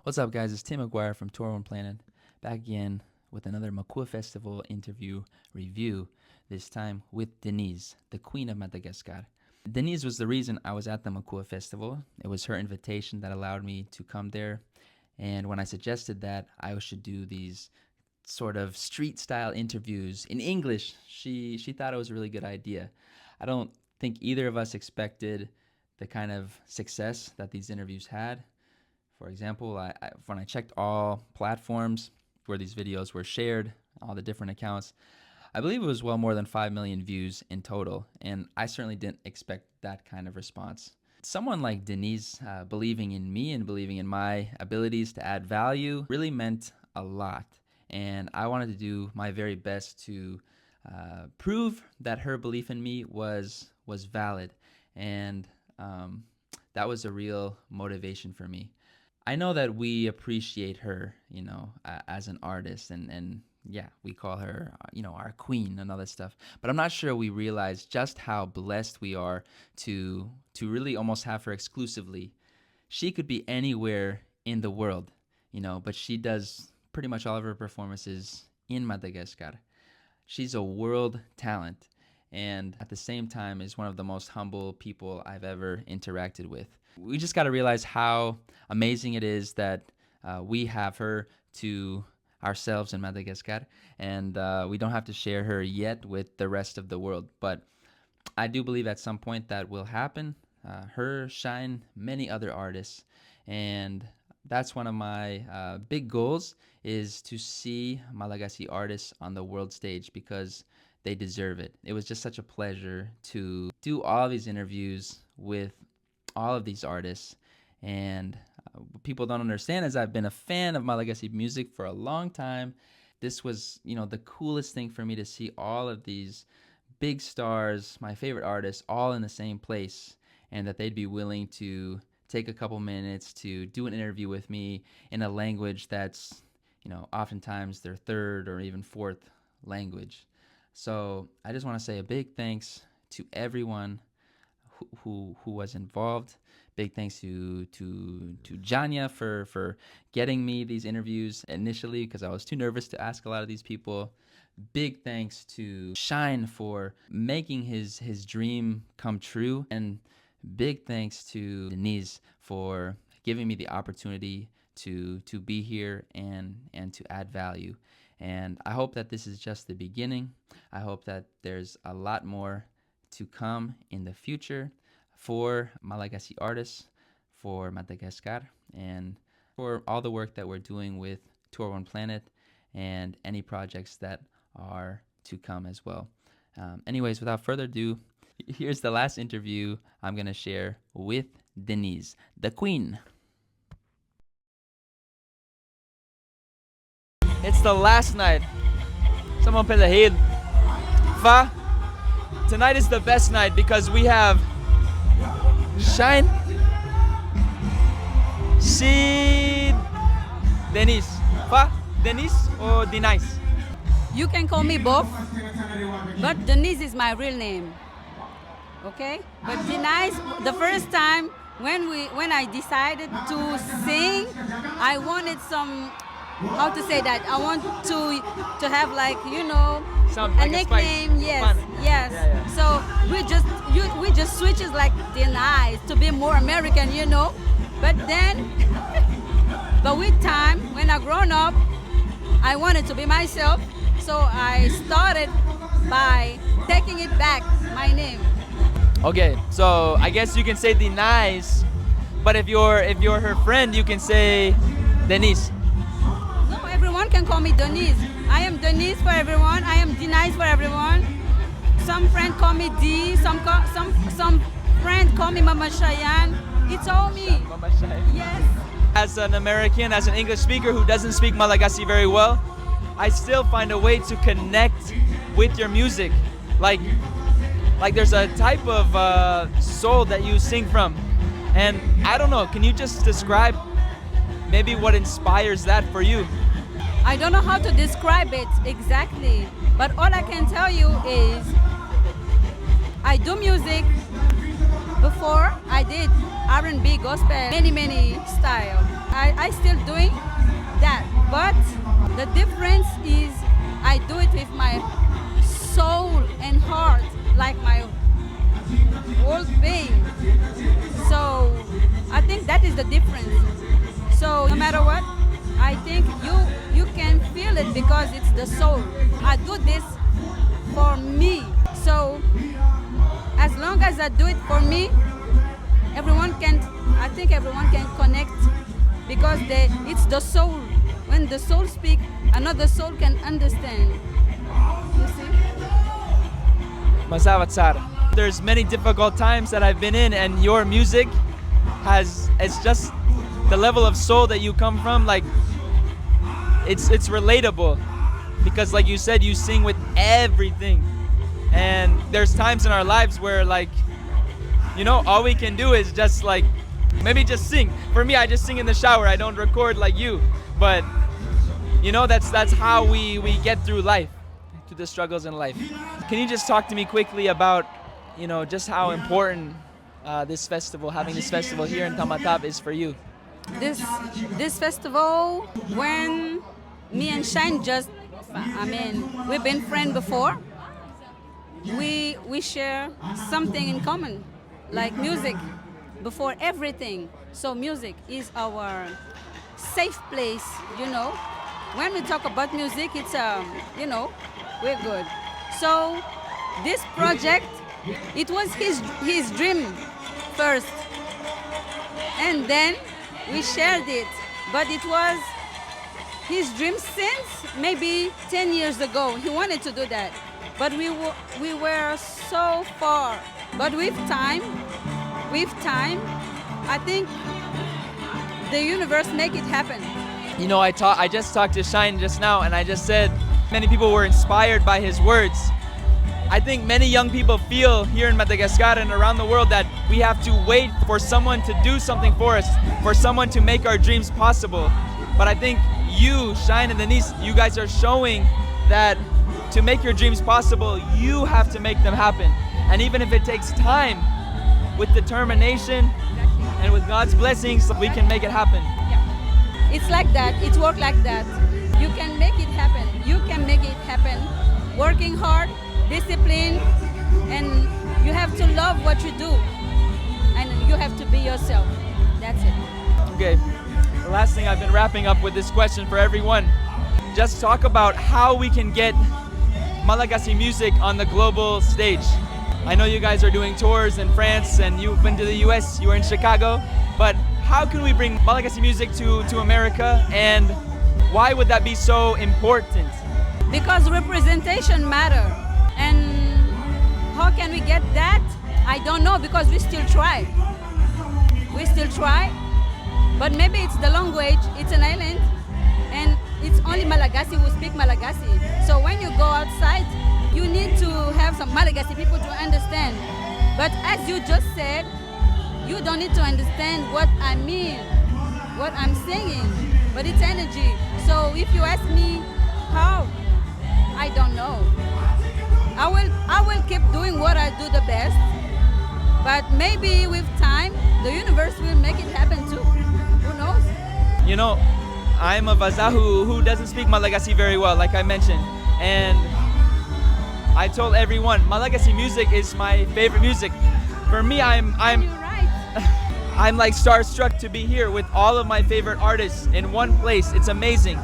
What's up, guys? It's Tim McGuire from Tour One Planet, back again with another Makua Festival interview review, this time with Denise, the Queen of Madagascar. Denise was the reason I was at the Makua Festival. It was her invitation that allowed me to come there, and when I suggested that I should do these sort of street-style interviews in English, she thought it was a really good idea. I don't think either of us expected the kind of success that these interviews had. For example, when I checked all platforms where these videos were shared, all the different accounts, I believe it was well more than 5 million views in total, and I certainly didn't expect that kind of response. Someone like Denise believing in me and believing in my abilities to add value really meant a lot, and I wanted to do my very best to prove that her belief in me was valid, and that was a real motivation for me. I know that we appreciate her, as an artist, and yeah, we call her, our queen and all that stuff. But I'm not sure we realize just how blessed we are to really almost have her exclusively. She could be anywhere in the world, but she does pretty much all of her performances in Madagascar. She's a world talent, and at the same time is one of the most humble people I've ever interacted with. We just got to realize how amazing it is that we have her to ourselves in Madagascar, and we don't have to share her yet with the rest of the world. But I do believe at some point that will happen. Her shine many other artists, and that's one of my big goals, is to see Malagasy artists on the world stage, because they deserve it. It was just such a pleasure to do all these interviews with all of these artists, and what people don't understand is I've been a fan of Malagasy music for a long time. This was, the coolest thing for me, to see all of these big stars, my favorite artists, all in the same place, and that they'd be willing to take a couple minutes to do an interview with me in a language that's, oftentimes their third or even fourth language. So I just want to say a big thanks to everyone who was involved. Big thanks to Janya for getting me these interviews initially, because I was too nervous to ask a lot of these people. Big thanks to Shine for making his dream come true, and big thanks to Denise for giving me the opportunity to be here and to add value. And I hope that this is just the beginning. I hope that there's a lot more to come in the future for Malagasy artists, for Madagascar, and for all the work that we're doing with Tour One Planet and any projects that are to come as well. Anyways, without further ado, here's the last interview I'm going to share with Denise, the Queen. It's the last night. Someone pay the head. Fa? Tonight is the best night because we have Shine, see Denise. Fa? Denise or Denise? You can call me both, but Denise is my real name. Okay? But Denise, the first time when I decided to sing, I wanted some, how to say that? I want to have a nickname. Yes, fun. Yes. Yeah. So we just switches like Denise to be more American, But then, but with time, when I grown up, I wanted to be myself. So I started by taking it back, my name. Okay, so I guess you can say Denise, but if you're her friend, you can say Denise. No, everyone can call me Denise. I am Denise for everyone. I am Denise for everyone. Some friend call me D. Some friend call me Mama Cheyenne. It's all me. Mama Cheyenne. Yes. As an American, as an English speaker who doesn't speak Malagasy very well, I still find a way to connect with your music. Like there's a type of soul that you sing from. And I don't know, can you just describe maybe what inspires that for you? I don't know how to describe it exactly, but all I can tell you is I do music. Before I did R&B, gospel, many style. I still doing that, but the difference is I do it with my soul and heart, like my whole being. So I think that is the difference. So no matter what, I think you can feel it because it's the soul. I do this for me. So as long as I do it for me, I think everyone can connect because it's the soul. When the soul speaks, another soul can understand. You see? Masavat Sar. There's many difficult times that I've been in, and your music it's just the level of soul that you come from, like it's relatable because like you said, you sing with everything. And there's times in our lives where like, you know, all we can do is just like maybe just sing. For me, I just sing in the shower. I don't record like you, but you know, that's how we get through life, through the struggles in life. Can you just talk to me quickly about, you know, just how important having this festival here in Tamatave is for you? This festival, when me and Shine we've been friends before. We share something in common, like music, before everything. So music is our safe place, you know. When we talk about music, it's you know, we're good. So this project, it was his dream first, and then we shared it. But it was his dream since maybe 10 years ago. He wanted to do that, but we were so far. But with time, I think the universe make it happen. You know, I just talked to Shine just now, and I just said many people were inspired by his words. I think many young people feel here in Madagascar and around the world that we have to wait for someone to do something for us, for someone to make our dreams possible. But I think you, Shine and Denise, you guys are showing that to make your dreams possible, you have to make them happen. And even if it takes time, with determination and with God's blessings, we can make it happen. Yeah. It's like that. It works like that. You can make it happen. You can make it happen. Working hard, discipline, and you have to love what you do. And you have to be yourself. That's it. Okay. The last thing, I've been wrapping up with this question for everyone. Just talk about how we can get Malagasy music on the global stage. I know you guys are doing tours in France and you've been to the US, you were in Chicago, but how can we bring Malagasy music to America, and why would that be so important? Because representation matter. And how can we get that? I don't know, because we still try. We still try, but maybe it's the language, it's an island, and it's only Malagasy who speak Malagasy. So when you go outside, you need to have some Malagasy people to understand. But as you just said, you don't need to understand what I mean, what I'm singing, but it's energy. So if you ask me how, I don't know. I will keep doing what I do the best, but maybe with time, the universe will make it happen too. Who knows? You know, I'm a Vaza who doesn't speak Malagasy very well, like I mentioned, and I told everyone Malagasy music is my favorite music. For me, I'm You're right. I'm like starstruck to be here with all of my favorite artists in one place. It's amazing.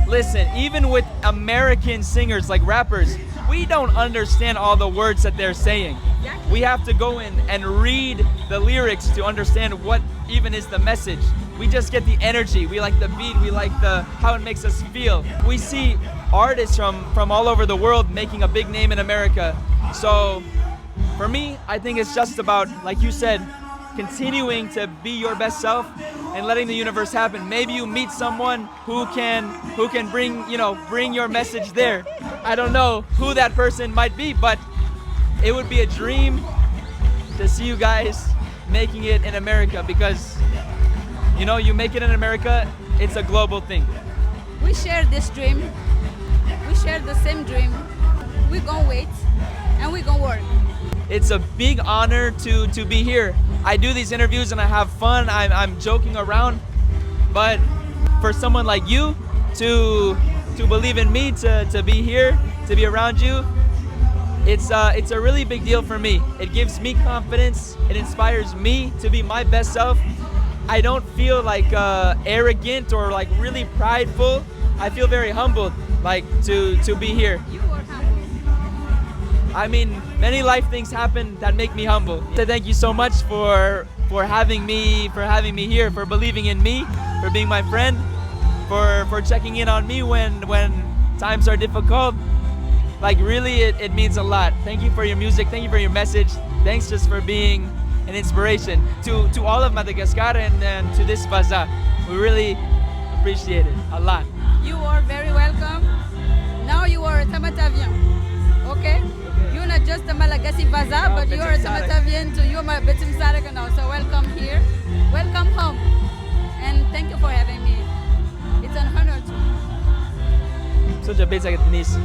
Listen, even with American singers like rappers, we don't understand all the words that they're saying. Exactly. We have to go in and read the lyrics to understand what even is the message. We just get the energy, we like the beat, we like how it makes us feel. We see artists from all over the world making a big name in America. So for me, I think it's just about, like you said, continuing to be your best self and letting the universe happen. Maybe you meet someone who can bring your message there. I don't know who that person might be, but it would be a dream to see you guys making it in America, because you know, you make it in America, it's a global thing. We share this dream. We share the same dream. We're gonna wait and we're gonna work. It's a big honor to be here. I do these interviews and I have fun. I'm joking around, But for someone like you to believe in me, to be here, to be around you, it's a really big deal for me. It gives me confidence. It inspires me to be my best self. I don't feel like arrogant or like really prideful. I feel very humbled, like to be here. You are humble. I mean, many life things happen that make me humble. So thank you so much for having me here, for believing in me, for being my friend, for checking in on me when times are difficult. Like really, it means a lot. Thank you for your music. Thank you for your message. Thanks just for being an inspiration to all of Madagascar and to this bazaar. We really appreciate it a lot. You are very welcome. Now you are a Tamatavien. Okay? You're not just a Malagasy bazaar, but you are a Tamatavien too. You're my Betim Saraka now. So welcome here. Welcome home. And thank you for having me. It's an honor to me. Such a big Denise.